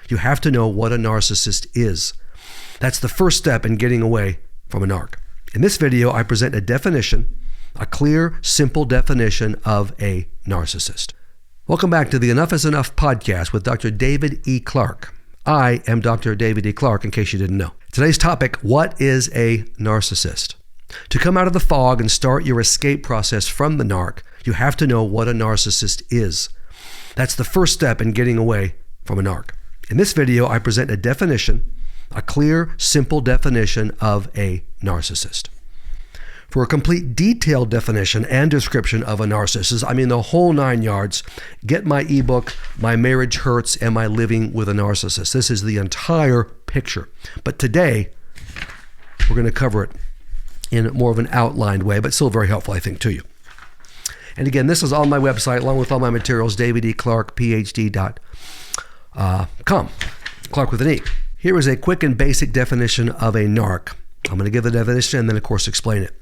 You have to know what a narcissist is. That's the first step in getting away from a narc. In this video, I present a definition, a clear, simple definition of a narcissist. Welcome back to the Enough is Enough podcast with Dr. David E. Clarke. I am Dr. David E. Clarke, in case you didn't know. Today's topic, what is a narcissist? To come out of the fog and start your escape process from the narc, you have to know what a narcissist is. That's the first step in getting away from a narc. In this video, I present a definition, a clear, simple definition of a narcissist. For a complete detailed definition and description of a narcissist, I mean the whole 9 yards, get my ebook, My Marriage Hurts and My Living with a Narcissist. This is the entire picture. But today, we're going to cover it in more of an outlined way, but still very helpful, I think, to you. And again, this is on my website, along with all my materials, davideclarkephd.com. Clarke with an E. Here is a quick and basic definition of a narc. I'm going to give the definition and then, of course, explain it.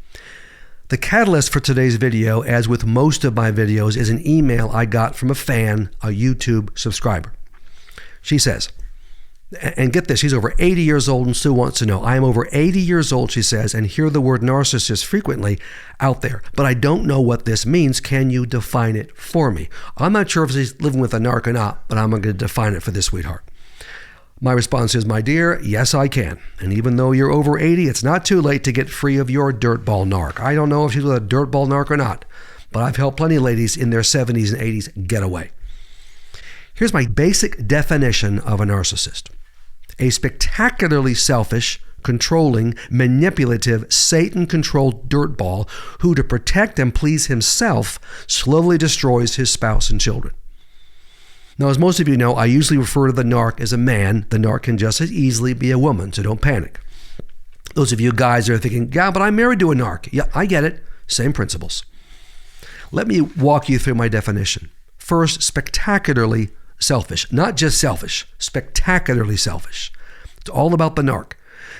The catalyst for today's video, as with most of my videos, is an email I got from a fan, a YouTube subscriber. She says, and get this, she's over 80 years old and still wants to know. I am over 80 years old, she says, and hear the word narcissist frequently out there, but I don't know what this means. Can you define it for me? I'm not sure if she's living with a narc or not, but I'm going to define it for this sweetheart. My response is, my dear, yes, I can. And even though you're over 80, it's not too late to get free of your dirtball narc. I don't know if she's with a dirtball narc or not, but I've helped plenty of ladies in their 70s and 80s get away. Here's my basic definition of a narcissist. A spectacularly selfish, controlling, manipulative, Satan-controlled dirtball who, to protect and please himself, slowly destroys his spouse and children. Now, as most of you know, I usually refer to the narc as a man. The narc can just as easily be a woman, so don't panic. Those of you guys are thinking, yeah, but I'm married to a narc. Yeah, I get it. Same principles. Let me walk you through my definition. First, spectacularly selfish. Not just selfish, spectacularly selfish. It's all about the narc.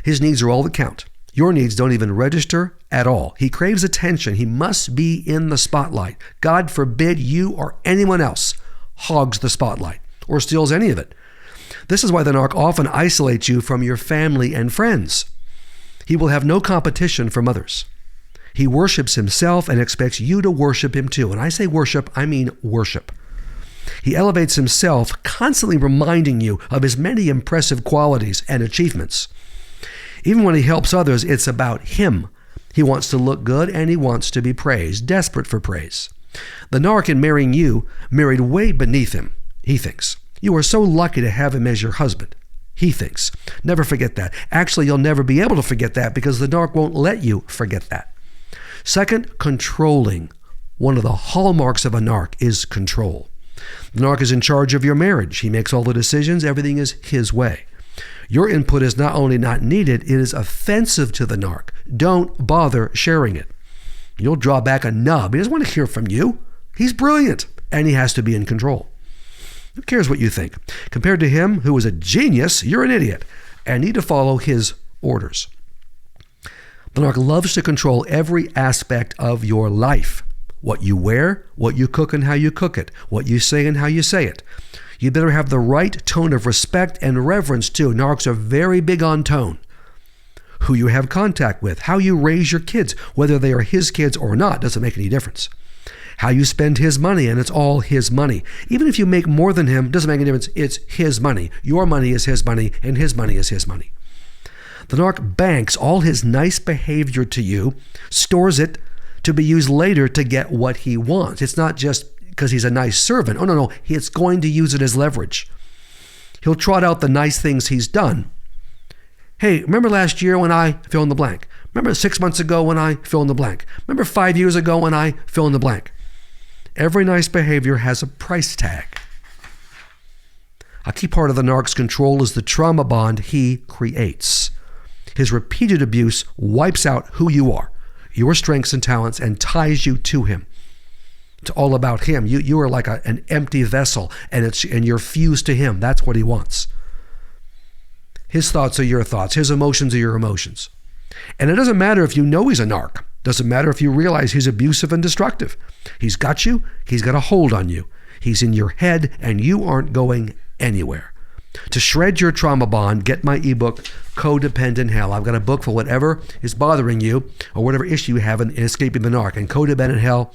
His needs are all that count. Your needs don't even register at all. He craves attention. He must be in the spotlight. God forbid you or anyone else hogs the spotlight or steals any of it. This is why the narc often isolates you from your family and friends. He will have no competition from others. He worships himself and expects you to worship him too. When I say worship, I mean worship. He elevates himself, constantly reminding you of his many impressive qualities and achievements. Even when he helps others, it's about him. He wants to look good and he wants to be praised, desperate for praise. The narc, in marrying you, married way beneath him, he thinks. You are so lucky to have him as your husband, he thinks. Never forget that. Actually, you'll never be able to forget that because the narc won't let you forget that. Second, controlling. One of the hallmarks of a narc is control. The narc is in charge of your marriage. He makes all the decisions. Everything is his way. Your input is not only not needed, it is offensive to the narc. Don't bother sharing it. You'll draw back a nub. He doesn't want to hear from you. He's brilliant, and he has to be in control. Who cares what you think? Compared to him, who is a genius, you're an idiot and need to follow his orders. The narc loves to control every aspect of your life. What you wear, what you cook and how you cook it, what you say and how you say it. You better have the right tone of respect and reverence too. Narcs are very big on tone. Who you have contact with, how you raise your kids, whether they are his kids or not, doesn't make any difference. How you spend his money, and it's all his money. Even if you make more than him, doesn't make any difference. It's his money. Your money is his money, and his money is his money. The narc banks all his nice behavior to you, stores it to be used later to get what he wants. It's not just because he's a nice servant. Oh, no. It's going to use it as leverage. He'll trot out the nice things he's done. Hey, remember last year when I fill in the blank? Remember 6 months ago when I fill in the blank? Remember 5 years ago when I fill in the blank? Every nice behavior has a price tag. A key part of the narc's control is the trauma bond he creates. His repeated abuse wipes out who you are, your strengths and talents, and ties you to him. It's all about him. You are like an empty vessel, and you're fused to him. That's what he wants. His thoughts are your thoughts. His emotions are your emotions. And it doesn't matter if you know he's a narc. Doesn't matter if you realize he's abusive and destructive. He's got you. He's got a hold on you. He's in your head, and you aren't going anywhere. To shred your trauma bond, get my ebook, Codependent Hell. I've got a book for whatever is bothering you or whatever issue you have in escaping the narc. And Codependent Hell,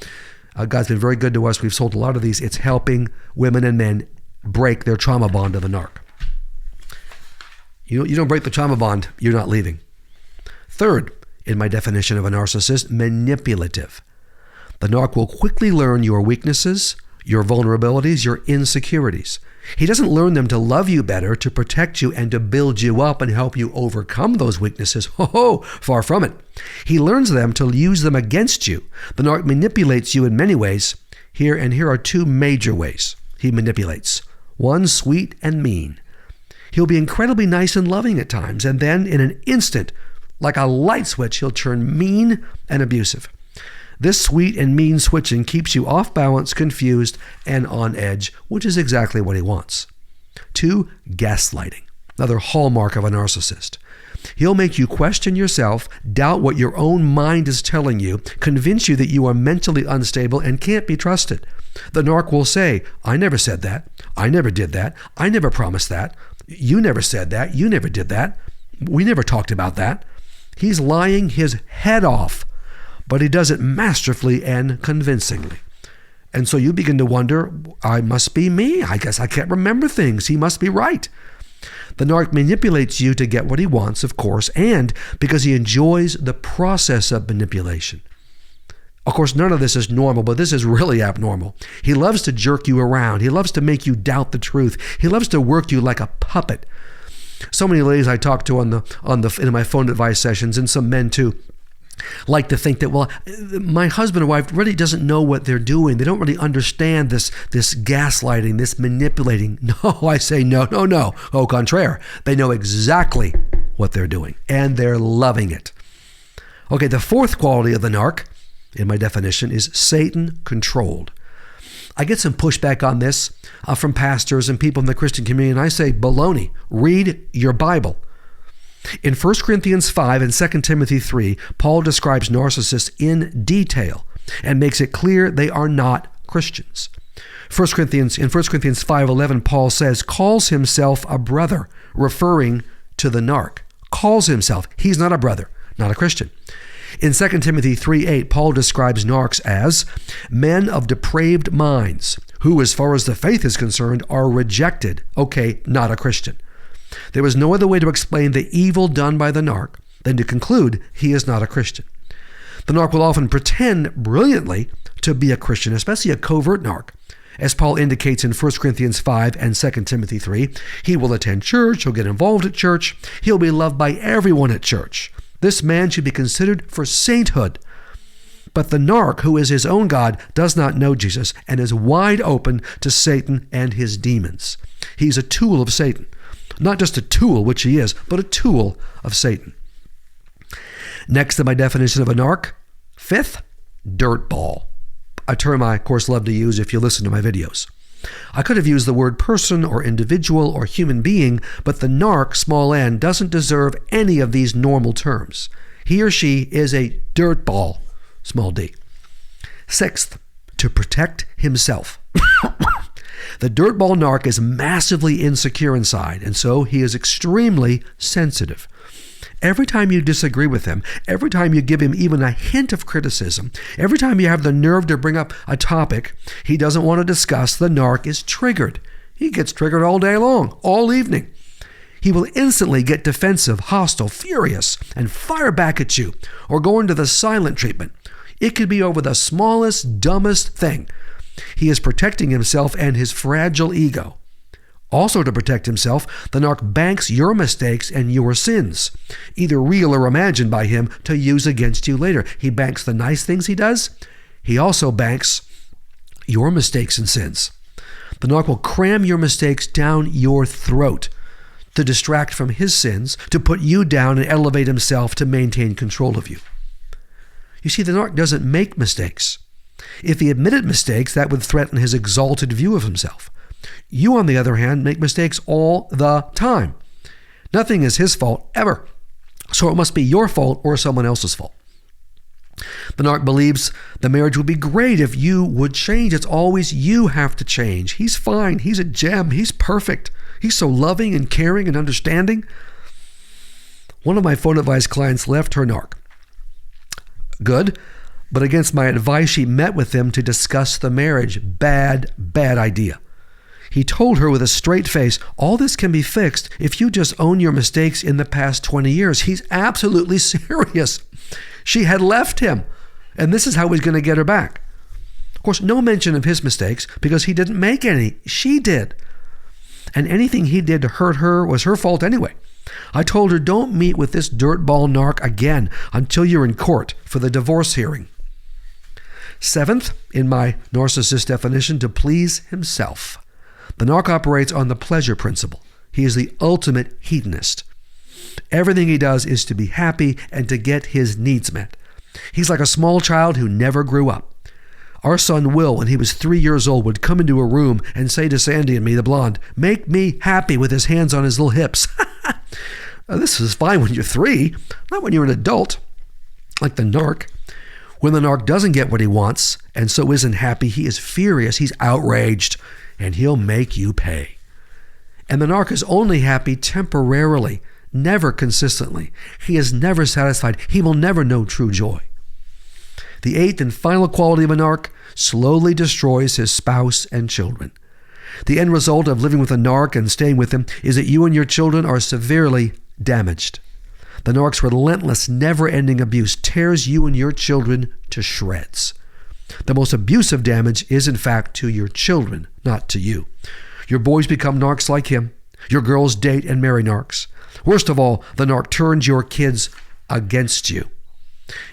God's been very good to us. We've sold a lot of these. It's helping women and men break their trauma bond to the narc. You don't break the trauma bond, you're not leaving. Third, in my definition of a narcissist, manipulative. The narc will quickly learn your weaknesses, your vulnerabilities, your insecurities. He doesn't learn them to love you better, to protect you, and to build you up and help you overcome those weaknesses. Far from it. He learns them to use them against you. The narc manipulates you in many ways. Here are two major ways he manipulates. One, sweet and mean. He'll be incredibly nice and loving at times, and then in an instant, like a light switch, he'll turn mean and abusive. This sweet and mean switching keeps you off balance, confused, and on edge, which is exactly what he wants. 2, gaslighting, another hallmark of a narcissist. He'll make you question yourself, doubt what your own mind is telling you, convince you that you are mentally unstable and can't be trusted. The narc will say, I never said that. I never did that. I never promised that. You never said that. You never did that. We never talked about that. He's lying his head off, but he does it masterfully and convincingly. And so you begin to wonder, I must be me. I guess I can't remember things. He must be right. The narc manipulates you to get what he wants, of course, and because he enjoys the process of manipulation. Of course, none of this is normal, but this is really abnormal. He loves to jerk you around. He loves to make you doubt the truth. He loves to work you like a puppet. So many ladies I talk to in my phone advice sessions, and some men too, like to think that, well, my husband or wife really doesn't know what they're doing. They don't really understand this gaslighting, this manipulating. No, I say no. Au contraire. They know exactly what they're doing, and they're loving it. Okay, the fourth quality of the narc, in my definition, is Satan-controlled. I get some pushback on this from pastors and people in the Christian community, and I say, baloney. Read your Bible. In 1 Corinthians 5 and 2 Timothy 3, Paul describes narcissists in detail and makes it clear they are not Christians. In 1 Corinthians 5:11, Paul says, calls himself a brother, referring to the narc. Calls himself. He's not a brother, not a Christian. In 2 Timothy 3:8, Paul describes narcs as men of depraved minds, who, as far as the faith is concerned, are rejected. Okay, not a Christian. There is no other way to explain the evil done by the narc than to conclude he is not a Christian. The narc will often pretend brilliantly to be a Christian, especially a covert narc. As Paul indicates in 1 Corinthians 5 and 2 Timothy 3, he will attend church, he'll get involved at church, he'll be loved by everyone at church. This man should be considered for sainthood. But the narc, who is his own God, does not know Jesus and is wide open to Satan and his demons. He's a tool of Satan. Not just a tool, which he is, but a tool of Satan. Next to my definition of a narc, fifth, dirtball. A term I, of course, love to use if you listen to my videos. I could have used the word person or individual or human being, but the narc, small n, doesn't deserve any of these normal terms. He or she is a dirtball, small d. Sixth, to protect himself. The dirtball narc is massively insecure inside, and so he is extremely sensitive. Every time you disagree with him, every time you give him even a hint of criticism, every time you have the nerve to bring up a topic he doesn't want to discuss, the narc is triggered. He gets triggered all day long, all evening. He will instantly get defensive, hostile, furious, and fire back at you, or go into the silent treatment. It could be over the smallest, dumbest thing. He is protecting himself and his fragile ego. Also, to protect himself, the narc banks your mistakes and your sins, either real or imagined by him, to use against you later. He banks the nice things he does. He also banks your mistakes and sins. The narc will cram your mistakes down your throat to distract from his sins, to put you down and elevate himself to maintain control of you. You see, the narc doesn't make mistakes. If he admitted mistakes, that would threaten his exalted view of himself. You, on the other hand, make mistakes all the time. Nothing is his fault, ever. So it must be your fault or someone else's fault. The narc believes the marriage would be great if you would change. It's always you have to change. He's fine. He's a gem. He's perfect. He's so loving and caring and understanding. One of my phone advice clients left her narc. Good, but against my advice, she met with him to discuss the marriage. Bad idea. He told her with a straight face, all this can be fixed if you just own your mistakes in the past 20 years. He's absolutely serious. She had left him, and this is how he's going to get her back. Of course, no mention of his mistakes because he didn't make any. She did. And anything he did to hurt her was her fault anyway. I told her, don't meet with this dirtball narc again until you're in court for the divorce hearing. Seventh, in my narcissist definition, to please himself. The narc operates on the pleasure principle. He is the ultimate hedonist. Everything he does is to be happy and to get his needs met. He's like a small child who never grew up. Our son Will, when he was 3 years old, would come into a room and say to Sandy and me, the blonde, make me happy, with his hands on his little hips. This is fine when you're 3, not when you're an adult, like the narc. When the narc doesn't get what he wants and so isn't happy, he is furious, he's outraged, and he'll make you pay. And the narc is only happy temporarily, never consistently. He is never satisfied. He will never know true joy. The eighth and final quality of a narc, slowly destroys his spouse and children. The end result of living with a narc and staying with him is that you and your children are severely damaged. The narc's relentless, never-ending abuse tears you and your children to shreds. The most abusive damage is, in fact, to your children, not to you. Your boys become narcs like him. Your girls date and marry narcs. Worst of all, the narc turns your kids against you.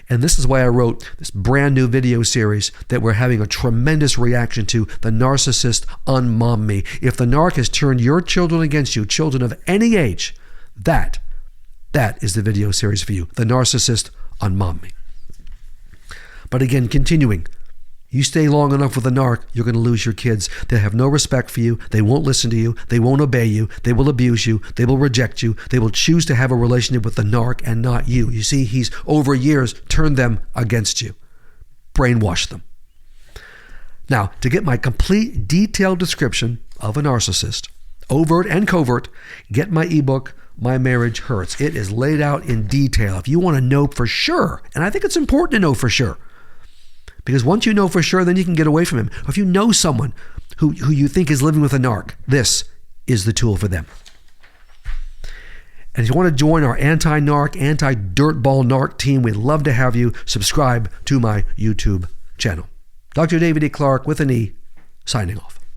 And this is why I wrote this brand new video series that we're having a tremendous reaction to, The Narcissist Unmom Me. If the narc has turned your children against you, children of any age, that is the video series for you, The Narcissist Unmom Me. But again, continuing, you stay long enough with a narc, you're going to lose your kids. They have no respect for you. They won't listen to you. They won't obey you. They will abuse you. They will reject you. They will choose to have a relationship with the narc and not you. You see, he's over years turned them against you. Brainwash them. Now, to get my complete detailed description of a narcissist, overt and covert, get my ebook, My Marriage Hurts. It is laid out in detail. If you want to know for sure, and I think it's important to know for sure, because once you know for sure, then you can get away from him. If you know someone who you think is living with a narc, this is the tool for them. And if you want to join our anti-narc, anti-dirtball narc team, we'd love to have you subscribe to my YouTube channel. Dr. David E. Clarke with an E, signing off.